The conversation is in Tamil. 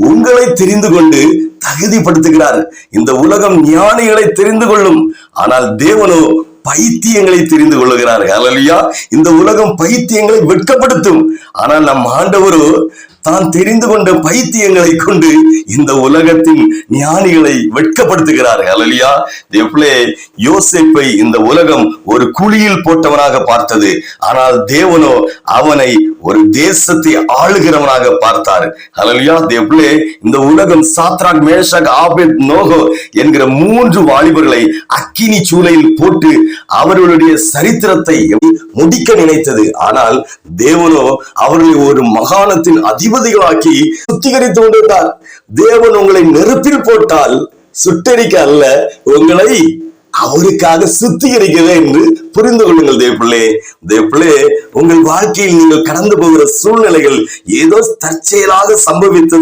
உங்களை தெரிந்து கொண்டு தகுதிப்படுத்துகிறார். இந்த உலகம் ஞானிகளை தெரிந்து கொள்ளும், ஆனால் தேவனோ பைத்தியங்களை தெரிந்து கொள்ளுகிறார். ஹல்லேலூயா. இந்த உலகம் பைத்தியங்களை வெட்கப்படுத்தும், ஆனால் நம் ஆண்டவரோ தான் தெரிந்து கொண்ட பைத்தியங்களை கொண்டு இந்த உலகத்தின் ஞானிகளை வெட்கப்படுத்துகிறார். ஹல்லேலூயா. தேவனே, யோசேப்பை இந்த உலகம் ஒரு குழியில் போட்டவனாக பார்த்தது, ஆனால் தேவனோ அவனை ஒரு தேசத்தை ஆளுகிறவனாக பார்த்தார். ஹல்லேலூயா. தேவனே, இந்த உலகம் சாத்ராக், மேஷாக், ஆபேத்நேகோ என்கிற 3 வாலிபர்களை அக்கினி சூளையில் போட்டு அவர்களுடைய சரித்திரத்தை முடிக்க நினைத்தது. ஆனால் தேவனோ அவர்களை ஒரு மகாணத்தின் அதிபதிகளாக்கி சுத்திகரித்து கொண்டிருந்தார். தேவன் உங்களை நெருப்பில் போட்டால் சுட்டரிக்க அல்ல, உங்களை அவருக்காக சுத்திகரிக்கவே என்று புரிந்து கொள்ளுங்கள். தேவப்பிள்ளை, உங்கள் வாழ்க்கையில் நீங்கள் கடந்து போகிற சூழ்நிலைகள் ஏதோ தற்செயலாக சம்பவித்தது